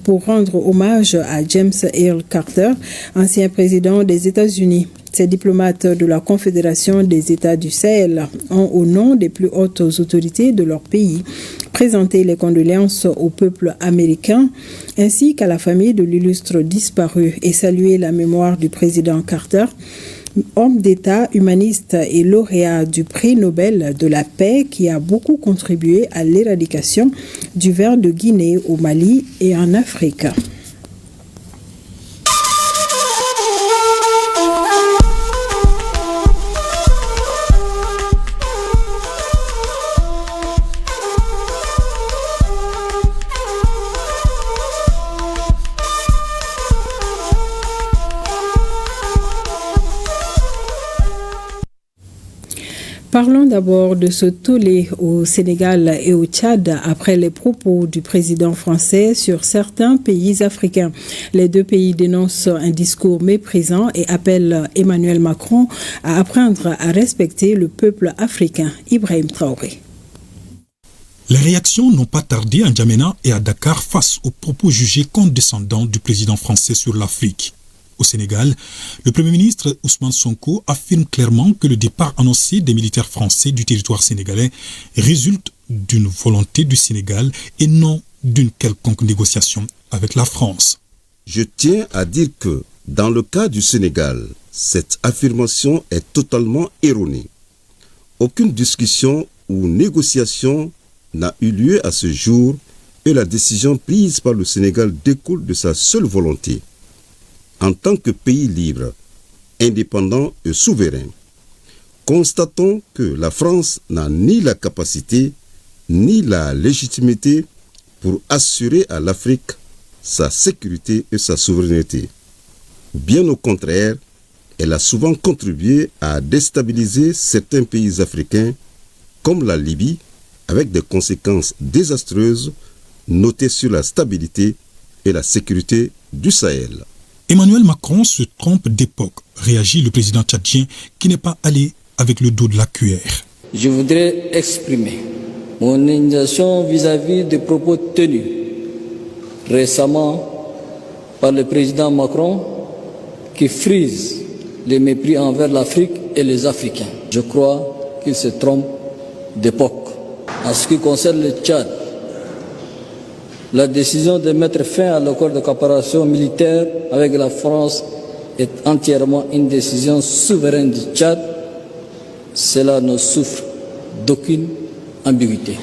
pour rendre hommage à James Earl Carter, ancien président des États-Unis. Ces diplomates de la Confédération des États du Sahel ont, au nom des plus hautes autorités de leur pays, présenté les condoléances au peuple américain ainsi qu'à la famille de l'illustre disparu et salué la mémoire du président Carter, homme d'État, humaniste et lauréat du prix Nobel de la paix qui a beaucoup contribué à l'éradication du ver de Guinée au Mali et en Afrique. Parlons d'abord de ce tollé au Sénégal et au Tchad après les propos du président français sur certains pays africains. Les deux pays dénoncent un discours méprisant et appellent Emmanuel Macron à apprendre à respecter le peuple africain. Ibrahim Traoré. Les réactions n'ont pas tardé à N'Djamena et à Dakar face aux propos jugés condescendants du président français sur l'Afrique. Au Sénégal, le Premier ministre Ousmane Sonko affirme clairement que le départ annoncé des militaires français du territoire sénégalais résulte d'une volonté du Sénégal et non d'une quelconque négociation avec la France. Je tiens à dire que, dans le cas du Sénégal, cette affirmation est totalement erronée. Aucune discussion ou négociation n'a eu lieu à ce jour et la décision prise par le Sénégal découle de sa seule volonté. En tant que pays libre, indépendant et souverain, constatons que la France n'a ni la capacité ni la légitimité pour assurer à l'Afrique sa sécurité et sa souveraineté. Bien au contraire, elle a souvent contribué à déstabiliser certains pays africains, comme la Libye, avec des conséquences désastreuses notées sur la stabilité et la sécurité du Sahel. Emmanuel Macron se trompe d'époque, réagit le président tchadien qui n'est pas allé avec le dos de la cuillère. Je voudrais exprimer mon indignation vis-à-vis des propos tenus récemment par le président Macron qui frise les mépris envers l'Afrique et les Africains. Je crois qu'il se trompe d'époque. En ce qui concerne le Tchad, la décision de mettre fin à l'accord de coopération militaire avec la France est entièrement une décision souveraine du Tchad. Cela ne souffre d'aucune ambiguïté.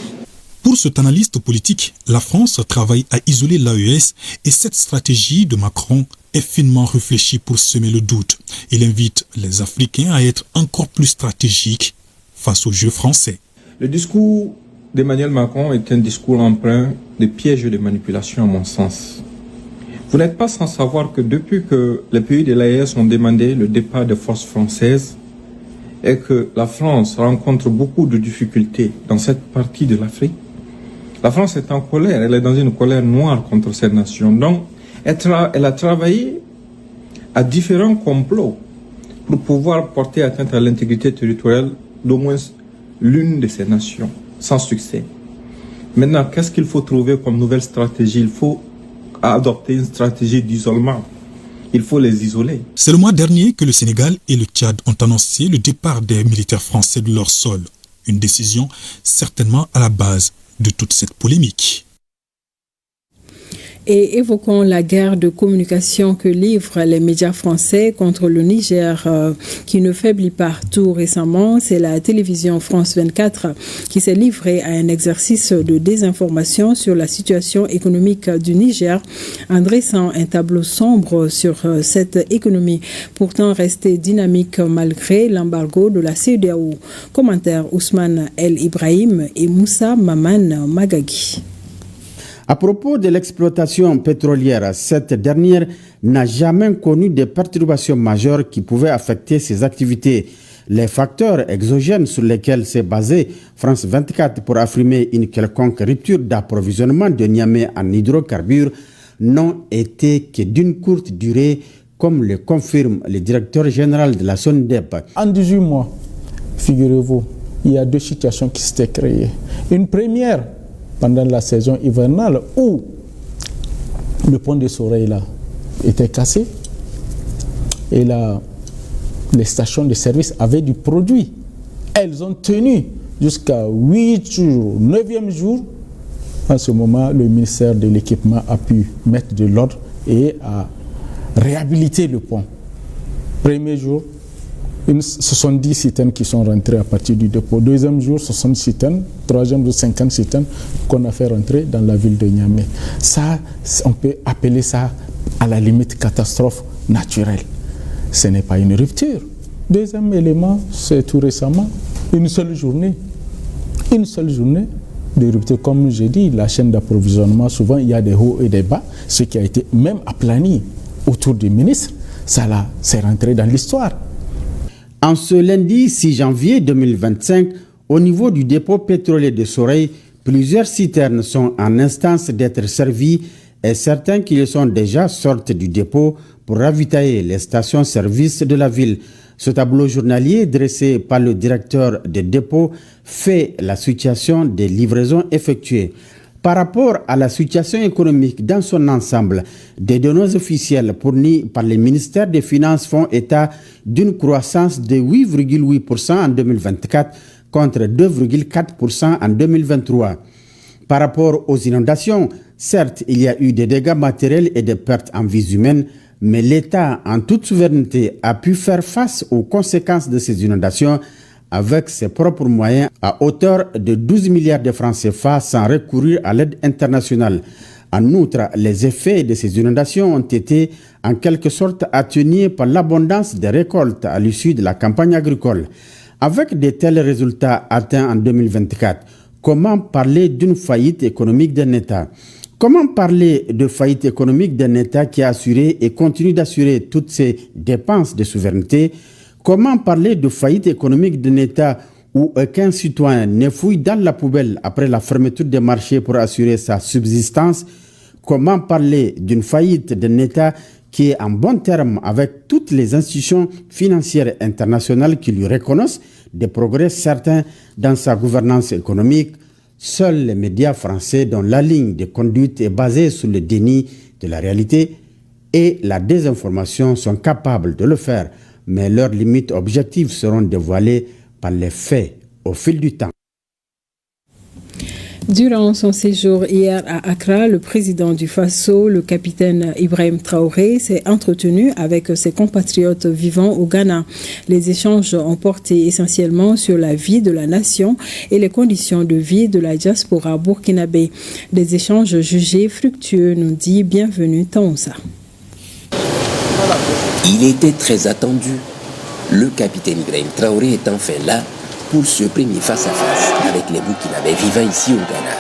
Pour cet analyste politique, la France travaille à isoler l'AES et cette stratégie de Macron est finement réfléchie pour semer le doute. Il invite les Africains à être encore plus stratégiques face aux jeux français. Le discours d'Emmanuel Macron est un discours empreint de pièges de manipulation à mon sens. Vous n'êtes pas sans savoir que depuis que les pays de l'AES ont demandé le départ des forces françaises et que la France rencontre beaucoup de difficultés dans cette partie de l'Afrique, la France est en colère, elle est dans une colère noire contre cette nation. Donc, elle a travaillé à différents complots pour pouvoir porter atteinte à l'intégrité territoriale d'au moins l'une de ces nations, sans succès. Maintenant, qu'est-ce qu'il faut trouver comme nouvelle stratégie? Il faut adopter une stratégie d'isolement. Il faut les isoler. C'est le mois dernier que le Sénégal et le Tchad ont annoncé le départ des militaires français de leur sol. Une décision certainement à la base de toute cette polémique. Et évoquons la guerre de communication que livrent les médias français contre le Niger qui ne faiblit pas. Tout récemment, c'est la télévision France 24 qui s'est livrée à un exercice de désinformation sur la situation économique du Niger en dressant un tableau sombre sur cette économie, pourtant restée dynamique malgré l'embargo de la CEDEAO. Commentaire Ousmane El Ibrahim et Moussa Maman Magagi. À propos de l'exploitation pétrolière, cette dernière n'a jamais connu de perturbations majeures qui pouvaient affecter ses activités. Les facteurs exogènes sur lesquels s'est basé France 24 pour affirmer une quelconque rupture d'approvisionnement de Niamey en hydrocarbures n'ont été que d'une courte durée, comme le confirme le directeur général de la SONDEP. En 18 mois, figurez-vous, il y a deux situations qui s'étaient créées. Une première, pendant la saison hivernale, où le pont des Soreilles là était cassé et les stations de service avaient du produit. Elles ont tenu jusqu'à 8 jours, 9e jour. En ce moment, le ministère de l'équipement a pu mettre de l'ordre et a réhabilité le pont. Premier jour, 70 citernes qui sont rentrées à partir du dépôt. Deuxième jour, 60 citernes. Troisième jour, 50 citernes qu'on a fait rentrer dans la ville de Niamey. Ça, on peut appeler ça à la limite catastrophe naturelle. Ce n'est pas une rupture. Deuxième élément, c'est tout récemment, une seule journée. Une seule journée de rupture. Comme j'ai dit, la chaîne d'approvisionnement, souvent il y a des hauts et des bas, ce qui a été même aplani autour du ministre. Ça là, c'est rentré dans l'histoire. En ce lundi 6 janvier 2025, au niveau du dépôt pétrolier de Soreilles, plusieurs citernes sont en instance d'être servies et certains qui le sont déjà sortent du dépôt pour ravitailler les stations-service de la ville. Ce tableau journalier dressé par le directeur des dépôts fait la situation des livraisons effectuées. Par rapport à la situation économique dans son ensemble, des données officielles fournies par le ministère des Finances font état d'une croissance de 8,8% en 2024 contre 2,4% en 2023. Par rapport aux inondations, Certes, il y a eu des dégâts matériels et des pertes en vies humaines, mais l'État, en toute souveraineté, a pu faire face aux conséquences de ces inondations avec ses propres moyens à hauteur de 12 milliards de francs CFA sans recourir à l'aide internationale. En outre, les effets de ces inondations ont été en quelque sorte atténués par l'abondance des récoltes à l'issue de la campagne agricole. Avec de tels résultats atteints en 2024, comment parler d'une faillite économique d'un État ? Comment parler de faillite économique d'un État qui a assuré et continue d'assurer toutes ses dépenses de souveraineté ? Comment parler de faillite économique d'un État où aucun citoyen ne fouille dans la poubelle après la fermeture des marchés pour assurer sa subsistance? Comment parler d'une faillite d'un État qui est en bon terme avec toutes les institutions financières internationales qui lui reconnaissent des progrès certains dans sa gouvernance économique? Seuls les médias français dont la ligne de conduite est basée sur le déni de la réalité et la désinformation sont capables de le faire, mais leurs limites objectives seront dévoilées par les faits au fil du temps. Durant son séjour hier à Accra, le président du Faso, le capitaine Ibrahim Traoré, s'est entretenu avec ses compatriotes vivant au Ghana. Les échanges ont porté essentiellement sur la vie de la nation et les conditions de vie de la diaspora burkinabé. Des échanges jugés fructueux, nous dit Bienvenue Taonsa. Il était très attendu. Le capitaine Ibrahim Traoré est enfin là pour ce premier face-à-face avec les Burkinabés vivant ici au Ghana.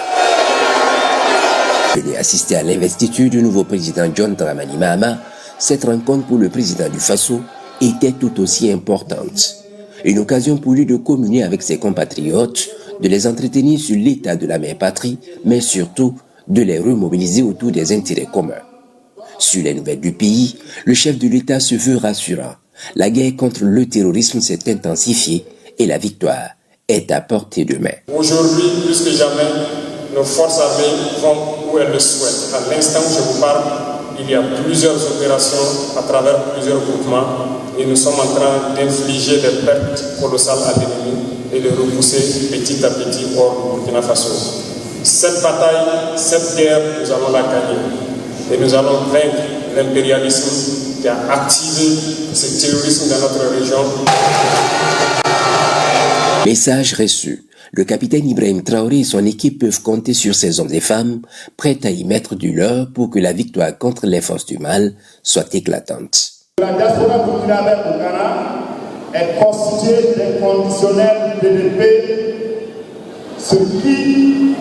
Venu assister à l'investiture du nouveau président John Dramani Mahama, cette rencontre pour le président du Faso était tout aussi importante. Une occasion pour lui de communier avec ses compatriotes, de les entretenir sur l'état de la mère patrie, mais surtout de les remobiliser autour des intérêts communs. Sur les nouvelles du pays, le chef de l'État se veut rassurant. La guerre contre le terrorisme s'est intensifiée et la victoire est à portée de main. Aujourd'hui, plus que jamais, nos forces armées vont où elles le souhaitent. À l'instant où je vous parle, il y a plusieurs opérations à travers plusieurs groupements et nous sommes en train d'infliger des pertes colossales à l'ennemi et de repousser petit à petit hors du Burkina Faso. Cette bataille, cette guerre, nous allons la gagner et nous allons vaincre l'impérialisme qui a activé ce terrorisme dans notre région. Message reçu. Le capitaine Ibrahim Traoré et son équipe peuvent compter sur ces hommes et femmes prêts à y mettre du leur pour que la victoire contre les forces du mal soit éclatante. La diaspora burkinabé au Ghana est constituée d'inconditionnels PDP, ce qui,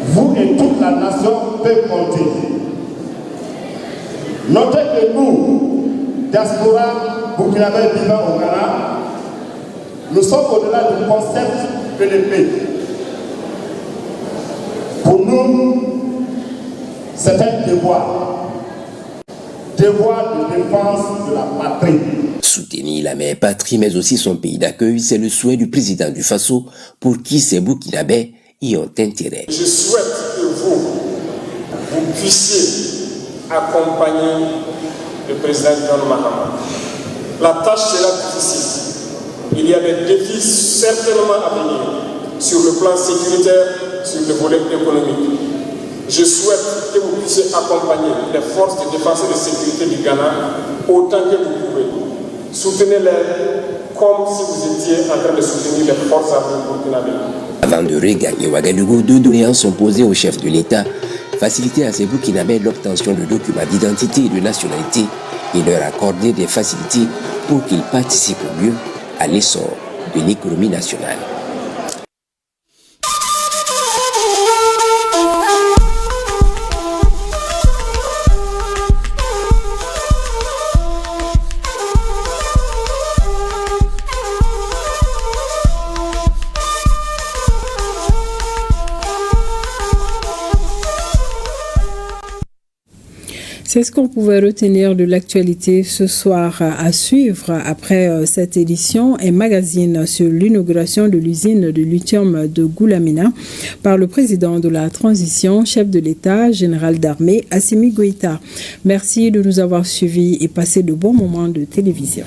vous et toute la nation, peut compter. Notez que nous, diaspora burkinabé vivant au Ghana, nous sommes au-delà du concept PDP. Pour nous, c'est un devoir de défense de la patrie. Soutenir la mère patrie, mais aussi son pays d'accueil, c'est le souhait du président du Faso, pour qui ces Burkinabés y ont intérêt. Je souhaite que vous puissiez accompagner le président John Mahama. La tâche sera difficile. Il y a des défis certainement à venir sur le plan sécuritaire, sur le volet économique. Je souhaite que vous puissiez accompagner les forces de défense et de sécurité du Ghana autant que vous pouvez. Soutenez-les comme si vous étiez en train de soutenir les forces armées burkinabées. Avant de regagner Ouagadougou, deux doléances sont posées au chef de l'État: faciliter à ces Burkinabés l'obtention de documents d'identité et de nationalité et leur accorder des facilités pour qu'ils participent au mieux à l'essor de l'économie nationale. C'est ce qu'on pouvait retenir de l'actualité ce soir. À suivre après cette édition, un magazine sur l'inauguration de l'usine de lithium de Goulamina par le président de la transition, chef de l'État, général d'armée Assimi Goïta. Merci de nous avoir suivis et passé de bons moments de télévision.